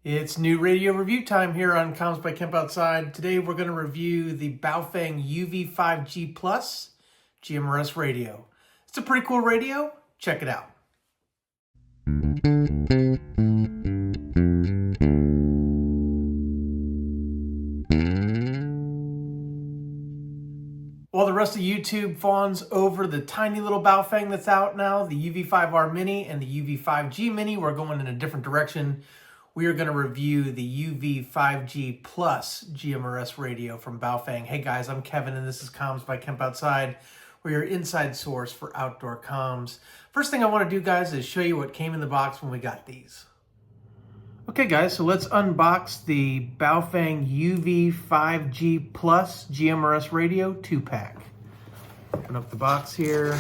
It's new radio review time here on Comms by Kemp Outside. Today we're going to review the Baofeng UV-5G Plus GMRS radio. It's a pretty cool radio. Check it out. While the rest of YouTube fawns over the tiny little Baofeng that's out now, the UV-5R Mini and the UV-5G Mini, we're going in a different direction. We are going to review the UV-5G Plus GMRS radio from Baofeng. Hey guys, I'm Kevin and this is Comms by Kemp Outside. We're your inside source for outdoor comms. First thing I want to do, guys, is show you what came in the box when we got these. Okay guys, so let's unbox the Baofeng UV-5G Plus GMRS radio 2-pack. Open up the box here.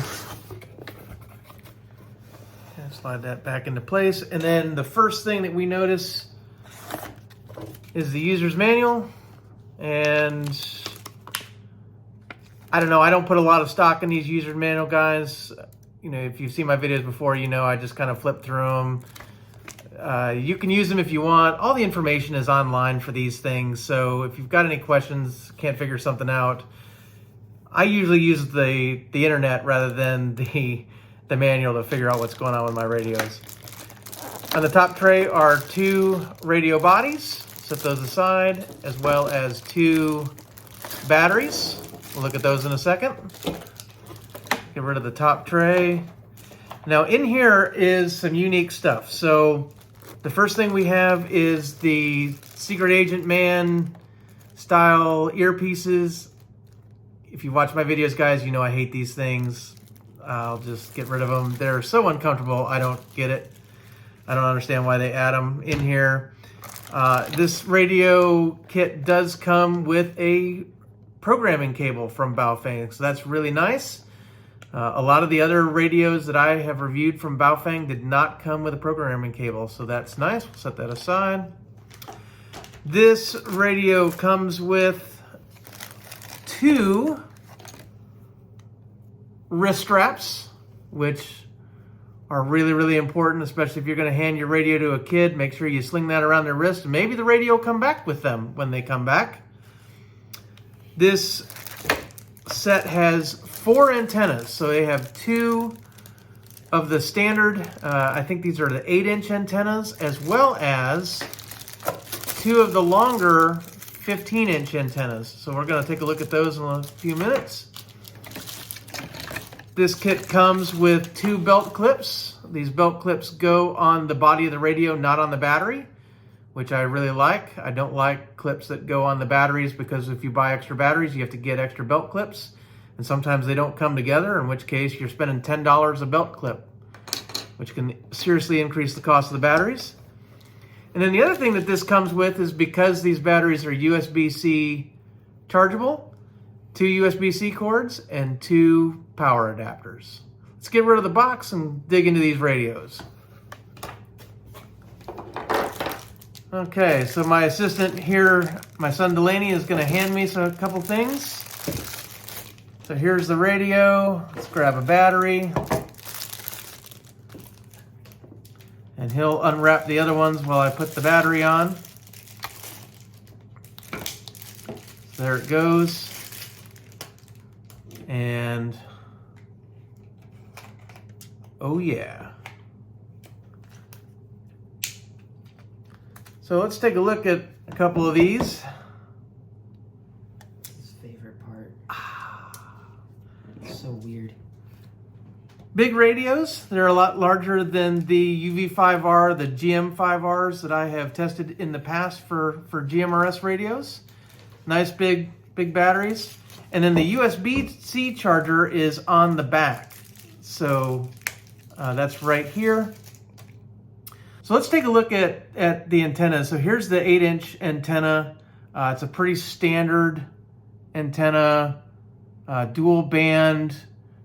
Slide that back into place. And then the first thing that we notice is the user's manual. And I don't know, I don't put a lot of stock in these user manual, guys. You know, if you've seen my videos before, you know I just kind of flip through them. You can use them if you want. All the information is online for these things. So if you've got any questions, can't figure something out, I usually use the internet rather than the manual to figure out what's going on with my radios. On the top tray are 2 radio bodies. Set those aside, as well as 2 batteries. We'll look at those in a second. Get rid of the top tray. Now in here is some unique stuff. So the first thing we have is the Secret Agent Man style earpieces. If you watch my videos, guys, you know I hate these things. I'll just get rid of them. They're so uncomfortable. I don't get it. I don't understand why they add them in here. This radio kit does come with a programming cable from Baofeng, so that's really nice. A lot of the other radios that I have reviewed from Baofeng did not come with a programming cable, so that's nice. We'll set that aside. This radio comes with 2 wrist straps, which are really, really important, especially if you're going to hand your radio to a kid. Make sure you sling that around their wrist, and maybe the radio will come back with them when they come back. This set has 4 antennas, so they have 2 of the standard, I think these are the 8-inch antennas, as well as 2 of the longer 15-inch antennas. So we're going to take a look at those in a few minutes. This kit comes with 2 belt clips. These belt clips go on the body of the radio, not on the battery, which I really like. I don't like clips that go on the batteries because if you buy extra batteries, you have to get extra belt clips. And sometimes they don't come together, in which case you're spending $10 a belt clip, which can seriously increase the cost of the batteries. And then the other thing that this comes with is because these batteries are USB-C chargeable, 2 USB-C cords, and 2 power adapters. Let's get rid of the box and dig into these radios. Okay, so my assistant here, my son Delaney, is going to hand me a couple things. So here's the radio. Let's grab a battery. And he'll unwrap the other ones while I put the battery on. There it goes. And oh yeah. So let's take a look at a couple of these. His favorite part. It's so weird. Big radios. They're a lot larger than the UV-5R, the GM5Rs that I have tested in the past for GMRS radios. Nice big batteries. And then the USB-C charger is on the back. So that's right here. So let's take a look at the antenna. So here's the 8-inch antenna. It's a pretty standard antenna, dual band.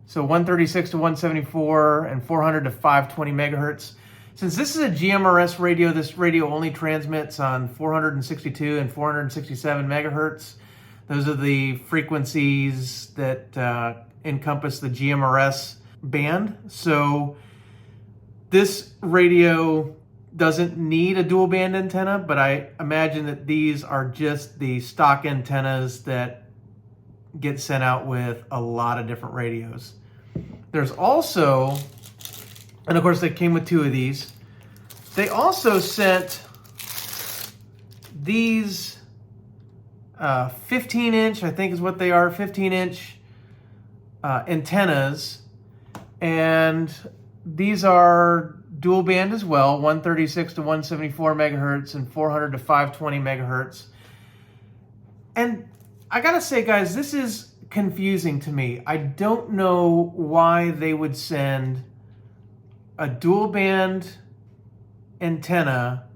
So 136 to 174 and 400 to 520 megahertz. Since this is a GMRS radio, this radio only transmits on 462 and 467 megahertz. Those are the frequencies that encompass the GMRS band. So this radio doesn't need a dual band antenna, but I imagine that these are just the stock antennas that get sent out with a lot of different radios. There's also, and of course they came with 2 of these, they also sent these 15-inch, I think is what they are, 15-inch antennas, and these are dual band as well, 136 to 174 megahertz and 400 to 520 megahertz. And I gotta say, guys, this is confusing to me. I don't know why they would send a dual band antenna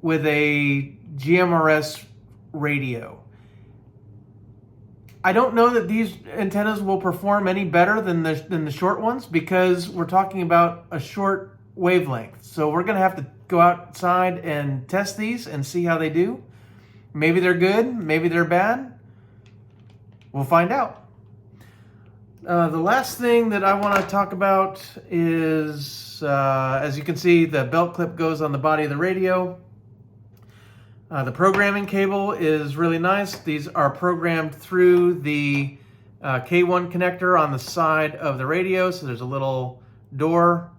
with a GMRS radio. I don't know that these antennas will perform any better than the short ones, because we're talking about a short wavelength. So we're gonna have to go outside and test these and see how they do. Maybe they're good, maybe they're bad. We'll find out. The last thing that I want to talk about is, as you can see, the belt clip goes on the body of the radio. The programming cable is really nice. These are programmed through the K1 connector on the side of the radio. So there's a little door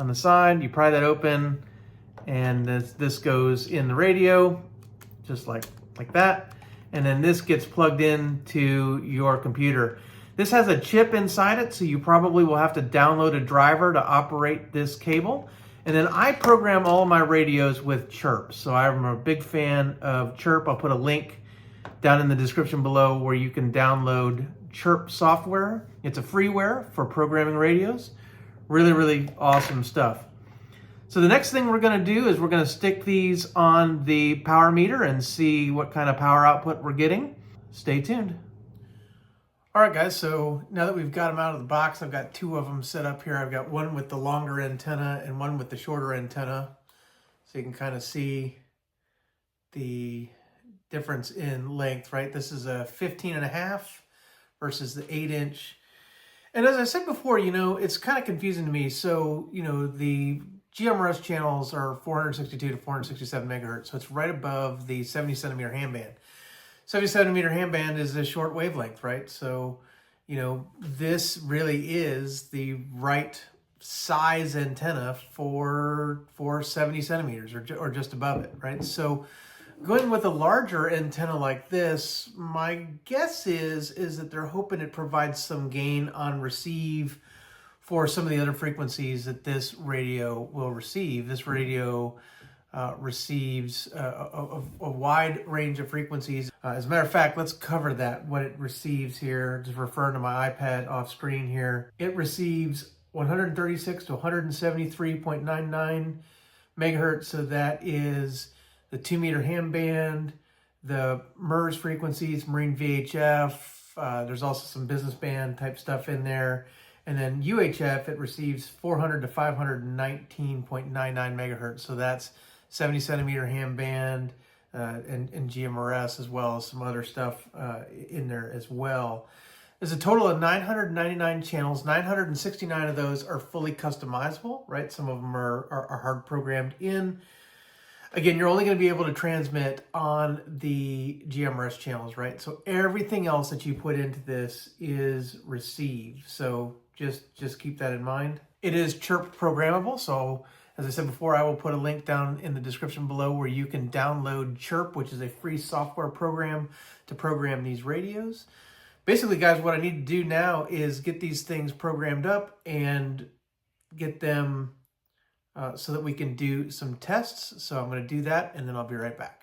on the side. You pry that open, and this goes in the radio, just like that. And then this gets plugged into your computer. This has a chip inside it, so you probably will have to download a driver to operate this cable. And then I program all of my radios with Chirp. So I'm a big fan of Chirp. I'll put a link down in the description below where you can download Chirp software. It's a freeware for programming radios. Really, really awesome stuff. So the next thing we're going to do is we're going to stick these on the power meter and see what kind of power output we're getting. Stay tuned. All right, guys, so now that we've got them out of the box, I've got 2 of them set up here. I've got one with the longer antenna and one with the shorter antenna. So you can kind of see the difference in length, right? This is a 15.5 versus the 8-inch. And as I said before, you know, it's kind of confusing to me. So, you know, the GMRS channels are 462 to 467 megahertz, so it's right above the 70 centimeter handband. 70 centimeter handband is a short wavelength, right? So, you know, this really is the right size antenna for 70 centimeters or just above it, right? So going with a larger antenna like this, my guess is that they're hoping it provides some gain on receive for some of the other frequencies that this radio will receive. This radio receives a wide range of frequencies. As a matter of fact, let's cover that, what it receives here. Just referring to my iPad off screen here. It receives 136 to 173.99 megahertz. So that is the 2-meter handband, the MERS frequencies, Marine VHF. There's also some business band type stuff in there. And then UHF, it receives 400 to 519.99 megahertz. So that's 70 centimeter handband and GMRS, as well as some other stuff in there as well. There's a total of 999 channels. 969 of those are fully customizable, right? Some of them are hard programmed in. Again, you're only going to be able to transmit on the GMRS channels, right? So everything else that you put into this is receive. So just keep that in mind. It is Chirp programmable. So as I said before, I will put a link down in the description below where you can download Chirp, which is a free software program to program these radios. Basically, guys, what I need to do now is get these things programmed up and get them so that we can do some tests. So I'm going to do that, and then I'll be right back.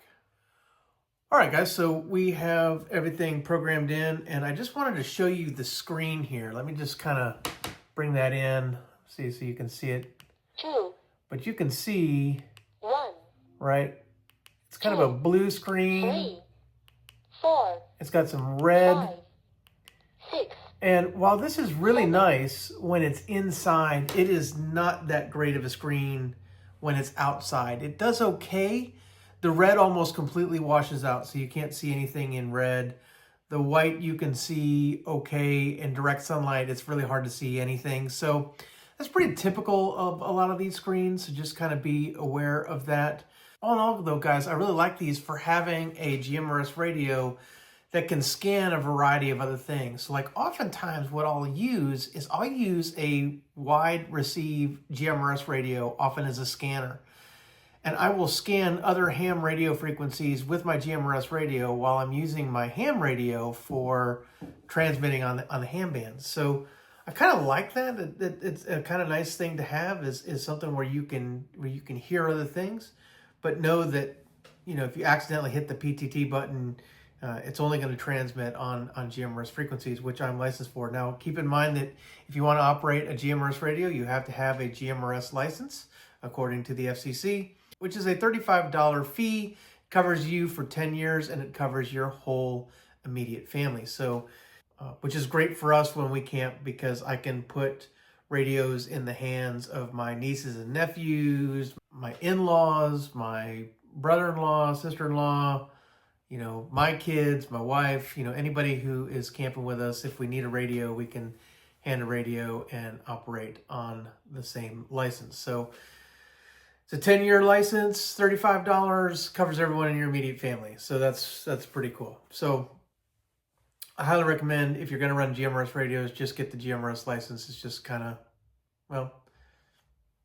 All right, guys, so we have everything programmed in, and I just wanted to show you the screen here. Let me just kind of bring that in, see, so you can see it. 2. But you can see, 1. right? It's kind of a blue screen. 3. 4. It's got some red. 5. 6. And while this is really nice when it's inside, it is not that great of a screen when it's outside. It does okay. The red almost completely washes out, so you can't see anything in red. The white you can see okay. In direct sunlight, it's really hard to see anything. So That's pretty typical of a lot of these screens, so just kind of be aware of that. All in all though, guys, I really like these for having a GMRS radio that can scan a variety of other things. So like oftentimes what I'll use is I'll use a wide receive GMRS radio often as a scanner. And I will scan other ham radio frequencies with my GMRS radio while I'm using my ham radio for transmitting on the ham bands. So I kind of like that. It's a kind of nice thing to have is something where you can hear other things, but know that, you know, if you accidentally hit the PTT button, it's only going to transmit on GMRS frequencies, which I'm licensed for. Now, keep in mind that if you want to operate a GMRS radio, you have to have a GMRS license, according to the FCC, which is a $35 fee, covers you for 10 years, and it covers your whole immediate family. So, which is great for us when we camp, because I can put radios in the hands of my nieces and nephews, my in-laws, my brother-in-law, sister-in-law, you know, my kids, my wife, you know, anybody who is camping with us. If we need a radio, we can hand a radio and operate on the same license. So it's a 10-year license, $35, covers everyone in your immediate family. So that's pretty cool. So I highly recommend, if you're going to run GMRS radios, just get the GMRS license. It's just kind of, well,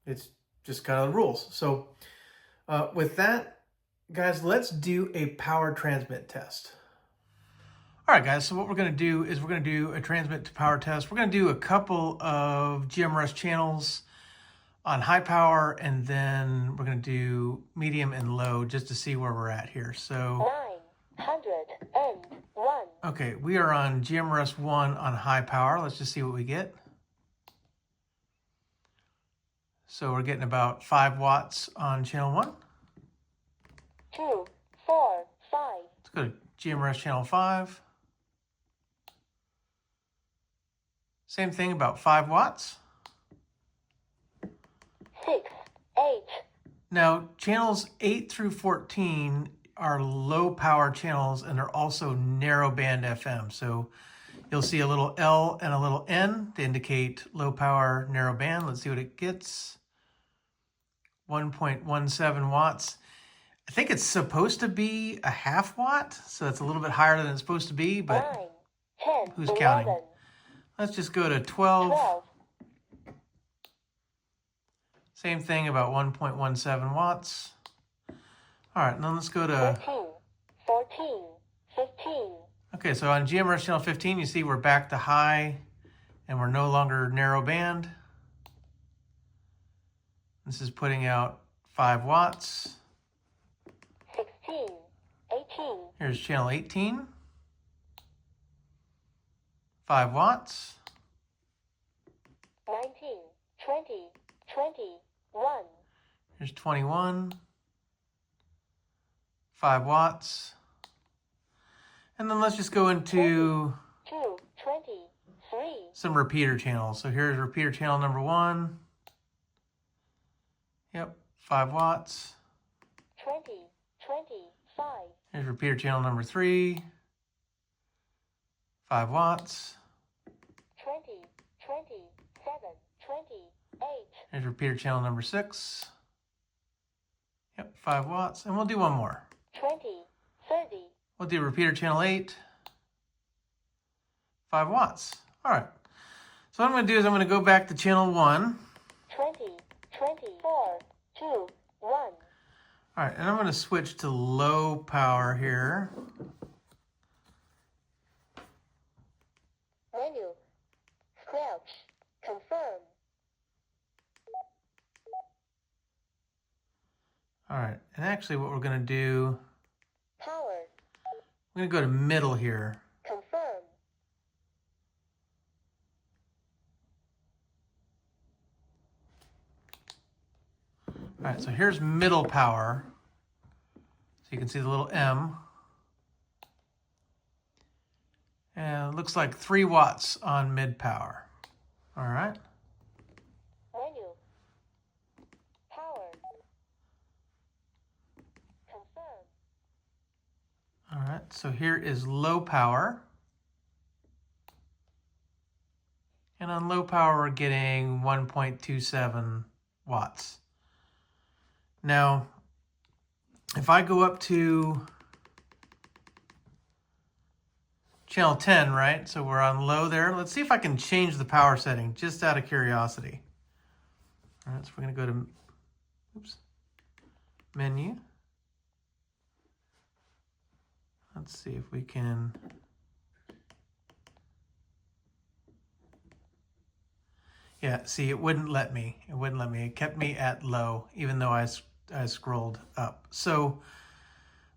it's just kind of the rules. So with that, guys, let's do a power transmit test. All right, guys, so what we're going to do is we're going to do a transmit to power test. We're going to do a couple of GMRS channels on high power, and then we're going to do medium and low just to see where we're at here. So 901. okay, we are on GMRS 1 on high power. Let's just see what we get. So we're getting about 5 watts on channel 1. 2, 4, 5. Let's go to GMRS channel 5. Same thing, about 5 watts. 6, 8. Now, channels 8 through 14 are low power channels, and they're also narrow band FM. So you'll see a little L and a little N to indicate low power narrow band. Let's see what it gets. 1.17 watts. I think it's supposed to be a half watt, so it's a little bit higher than it's supposed to be, but 9, 10, who's 11, counting? Let's just go to 12. 12. Same thing, about 1.17 watts. All right, now let's go to 13, 14, 15. okay, so on GMRS channel 15, you see we're back to high, and we're no longer narrow band. This is putting out 5 watts. 16, 18. Here's channel 18. 5 watts. 19, 20, 21. Here's 21. 5 watts. And then let's just go into 2, 23. some repeater channels. So here's repeater channel number 1. Yep, 5 watts. 20, 25. Here's repeater channel number 3. 5 watts. 20, 27, 28. Here's repeater channel number 6. Yep, 5 watts. And we'll do one more. 20, 30. We'll do repeater channel 8. 5 watts. All right. So what I'm going to do is I'm going to go back to channel 1. 20, 24, 2, 1. All right, and I'm going to switch to low power here. Menu. Crouch. Confirm. All right, and actually what we're going to do, Power. I'm going to go to middle here. Confirm. All right, so here's middle power. So you can see the little M. And it looks like 3 watts on mid power. All right. Menu. Power. Confirm. All right, so here is low power. And And on low power, we're getting 1.27 watts. Now, if I go up to channel 10, right? So we're on low there. Let's see if I can change the power setting, just out of curiosity. All right, so we're gonna go to, menu. Let's see if we can. Yeah, see, it wouldn't let me. It wouldn't let me. It kept me at low, even though I scrolled up. So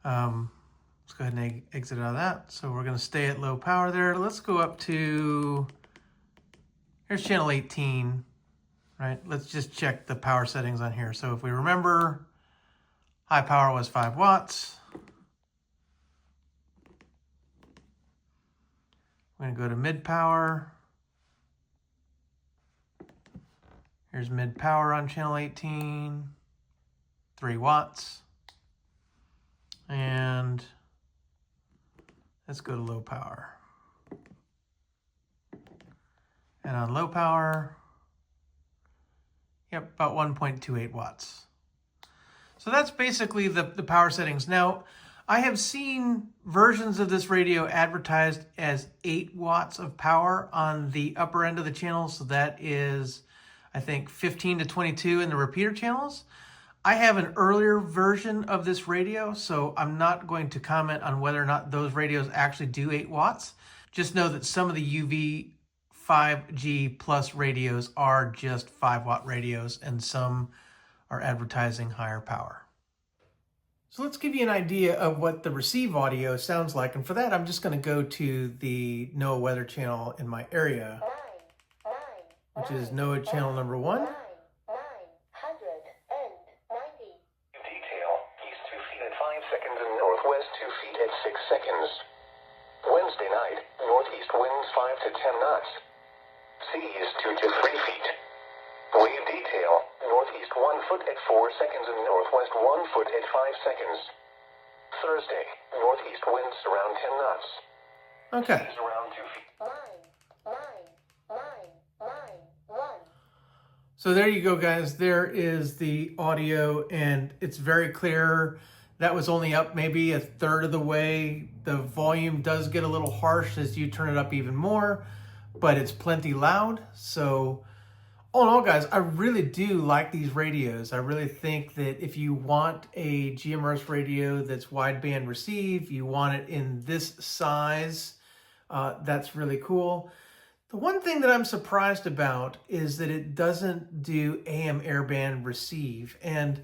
let's go ahead and exit out of that. So we're going to stay at low power there. Let's go up to, here's channel 18, right? Let's just check the power settings on here. So if we remember, high power was 5 watts. We're going to go to mid power. Here's mid power on channel 18, 3 watts. And let's go to low power. And on low power, yep, about 1.28 watts. So that's basically the power settings. Now, I have seen versions of this radio advertised as 8 watts of power on the upper end of the channel. So that is, I think, 15 to 22 in the repeater channels. I have an earlier version of this radio, so I'm not going to comment on whether or not those radios actually do 8 watts. Just know that some of the UV-5G Plus radios are just 5 watt radios, and some are advertising higher power. So let's give you an idea of what the receive audio sounds like. And for that, I'm just going to go to the NOAA weather channel in my area, which is NOAA channel number 1. Detail, east 2 feet at 5 seconds and northwest 2 feet at 6 seconds. Wednesday night, northeast winds 5 to 10 knots. Seas 2 to 3 feet. Wave detail, northeast 1 foot at 4 seconds and northwest 1 foot at 5 seconds. Thursday, northeast winds around 10 knots. Okay. Seas around 2 feet. So there you go, guys. There is the audio, and it's very clear. That was only up maybe a third of the way. The volume does get a little harsh as you turn it up even more, but it's plenty loud. So all in all, guys, I really do like these radios. I really think that if you want a GMRS radio that's wideband receive, you want it in this size, that's really cool. The one thing that I'm surprised about is that it doesn't do AM airband receive. And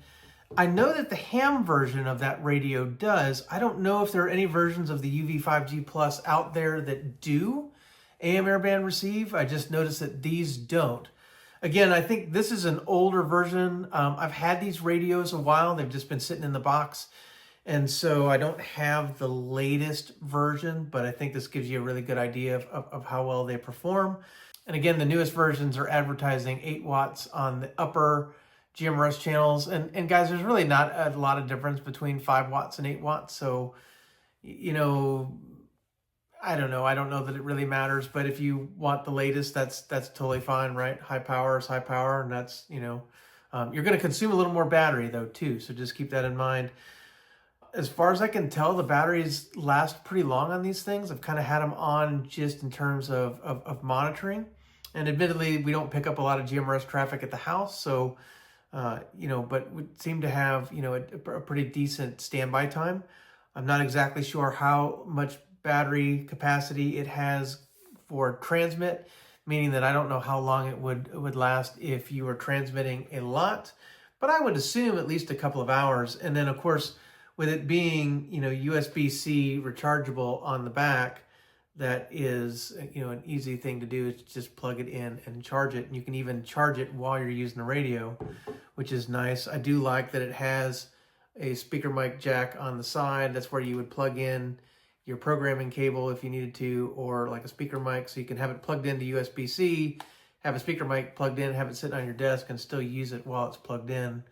I know that the ham version of that radio does. I don't know if there are any versions of the UV-5G Plus out there that do AM airband receive. I just noticed that these don't. Again, I think this is an older version. I've had these radios a while. They've just been sitting in the box. And so I don't have the latest version, but I think this gives you a really good idea of how well they perform. And again, the newest versions are advertising 8 watts on the upper GMRS channels. And guys, there's really not a lot of difference between 5 watts and 8 watts. So, you know, I don't know. I don't know that it really matters, but if you want the latest, that's totally fine, right? High power is high power, and that's, you know, you're going to consume a little more battery though too. So just keep that in mind. As far as I can tell, the batteries last pretty long on these things. I've kind of had them on just in terms of monitoring. And admittedly, we don't pick up a lot of GMRS traffic at the house. So, you know, but we seem to have, you know, a pretty decent standby time. I'm not exactly sure how much battery capacity it has for transmit, meaning that I don't know how long it would last if you were transmitting a lot. But I would assume at least a couple of hours. And then, of course, with it being, you know, USB-C rechargeable on the back, that is, you know, an easy thing to do is just plug it in and charge it. And you can even charge it while you're using the radio, which is nice. I do like that it has a speaker mic jack on the side. That's where you would plug in your programming cable if you needed to, or like a speaker mic, so you can have it plugged into USB-C, have a speaker mic plugged in, have it sitting on your desk and still use it while it's plugged in,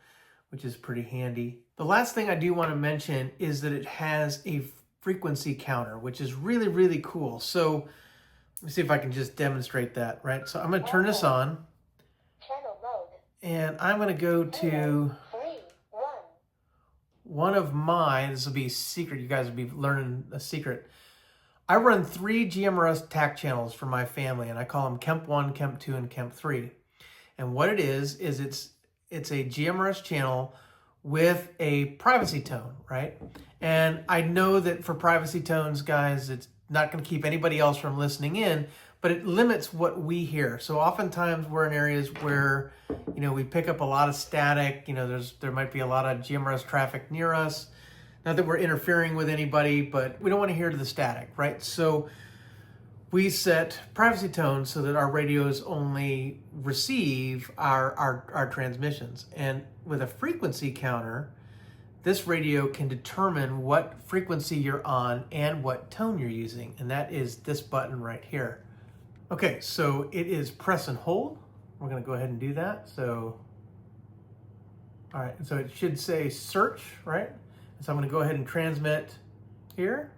which is pretty handy. The last thing I do want to mention is that it has a frequency counter, which is really, really cool. So Let me see if I can just demonstrate that, right? So I'm going to turn this on, Channel mode. and I'm going to go to 3, 1. one of my, this will be secret, you guys will be learning a secret. I run 3 GMRS TAC channels for my family, and I call them Kemp 1, Kemp 2, and Kemp 3. And what it is it's a GMRS channel with a privacy tone, right? And I know that for privacy tones, guys, it's not going to keep anybody else from listening in, but it limits what we hear. So oftentimes we're in areas where, you know, we pick up a lot of static, you know, there might be a lot of GMRS traffic near us. Not that we're interfering with anybody, but we don't want to hear the static, right? So we set privacy tones so that our radios only receive our transmissions. And with a frequency counter, this radio can determine what frequency you're on and what tone you're using. And that is this button right here. Okay, so it is press and hold. We're gonna go ahead and do that. So, all right, so it should say search, right? So I'm gonna go ahead and transmit here.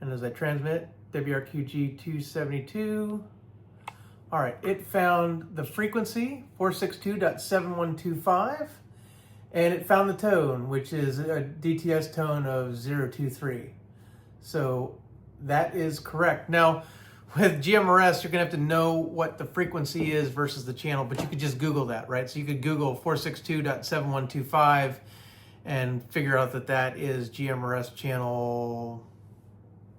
And as I transmit, WRQG 272. All right, it found the frequency, 462.7125, and it found the tone, which is a DTS tone of 023. So that is correct. Now, with GMRS, you're gonna have to know what the frequency is versus the channel, but you could just Google that, right? So you could Google 462.7125 and figure out that that is GMRS channel,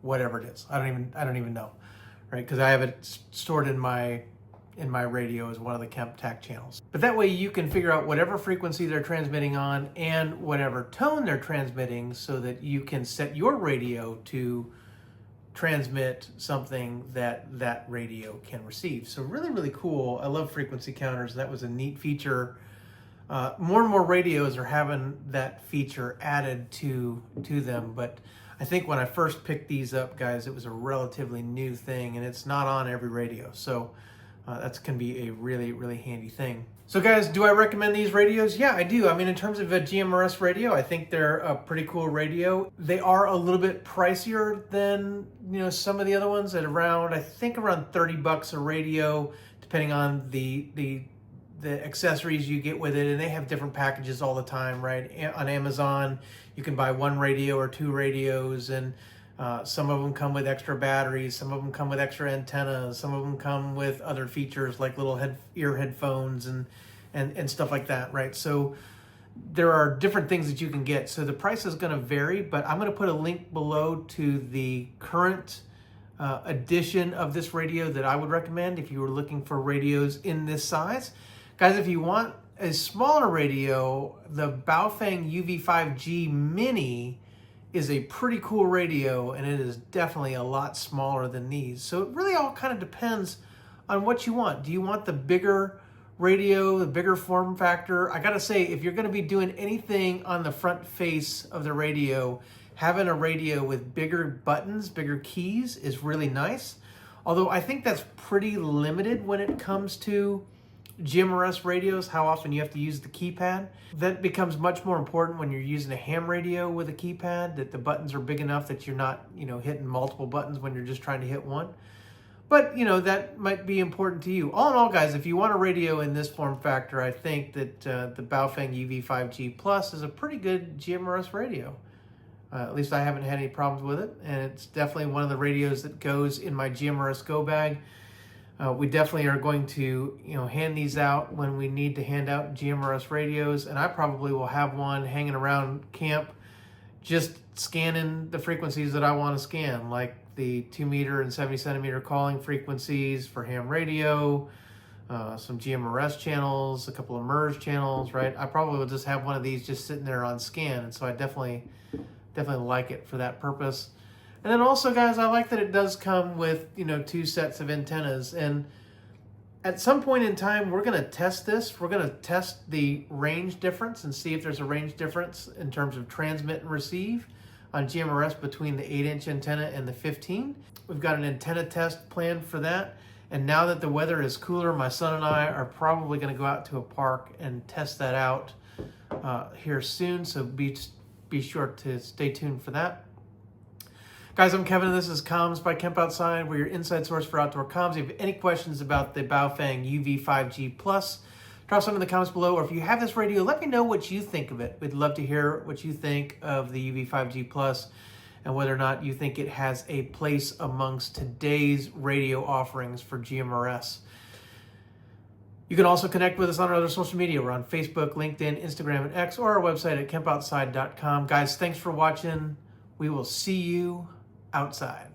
whatever it is. I don't even know, right? Because I have it stored in my radio as one of the Kemp TAC channels. But that way you can figure out whatever frequency they're transmitting on and whatever tone they're transmitting, so that you can set your radio to transmit something that that radio can receive. So really, really cool. I love frequency counters. That was a neat feature. More and more radios are having that feature added to them, but I think when I first picked these up, guys, it was a relatively new thing, and it's not on every radio. So that's can be a really, really handy thing. So guys, do I recommend these radios? Yeah, I do. I mean, in terms of a GMRS radio, I think they're a pretty cool radio. They are a little bit pricier than, you know, some of the other ones, at around, I think around 30 bucks a radio, depending on the accessories you get with it. And they have different packages all the time, right? On Amazon, you can buy 1 radio or 2 radios, and some of them come with extra batteries, some of them come with extra antennas, some of them come with other features like little ear headphones and stuff like that, right? So there are different things that you can get. So the price is going to vary, but I'm going to put a link below to the current edition of this radio that I would recommend if you were looking for radios in this size. Guys, if you want a smaller radio, the Baofeng UV-5G Mini is a pretty cool radio, and it is definitely a lot smaller than these. So it really all kind of depends on what you want. Do you want the bigger radio, the bigger form factor? I gotta say, if you're gonna be doing anything on the front face of the radio, having a radio with bigger buttons, bigger keys is really nice. Although I think that's pretty limited when it comes to GMRS radios, how often you have to use the keypad. That becomes much more important when you're using a ham radio with a keypad, that the buttons are big enough that you're not, you know, hitting multiple buttons when you're just trying to hit one. But, you know, that might be important to you. All in all, guys, if you want a radio in this form factor, I think that the Baofeng UV-5G Plus is a pretty good GMRS radio. At least I haven't had any problems with it, and it's definitely one of the radios that goes in my GMRS Go bag. We definitely are going to, you know, hand these out when we need to hand out GMRS radios, and I probably will have one hanging around camp just scanning the frequencies that I want to scan, like the 2 meter and 70 centimeter calling frequencies for ham radio, some GMRS channels, a couple of MERS channels, right? I probably will just have one of these just sitting there on scan, and so I definitely like it for that purpose. And then also, guys, I like that it does come with, you know, 2 sets of antennas. And at some point in time, we're going to test this. We're going to test the range difference and see if there's a range difference in terms of transmit and receive on GMRS between the 8-inch antenna and the 15. We've got an antenna test planned for that. And now that the weather is cooler, my son and I are probably going to go out to a park and test that out here soon. So be sure to stay tuned for that. Guys, I'm Kevin, and this is Comms by Kemp Outside. We're your inside source for outdoor comms. If you have any questions about the Baofeng UV-5G Plus, drop some in the comments below. Or if you have this radio, let me know what you think of it. We'd love to hear what you think of the UV-5G Plus and whether or not you think it has a place amongst today's radio offerings for GMRS. You can also connect with us on our other social media. We're on Facebook, LinkedIn, Instagram, and X, or our website at kempoutside.com. Guys, thanks for watching. We will see you outside.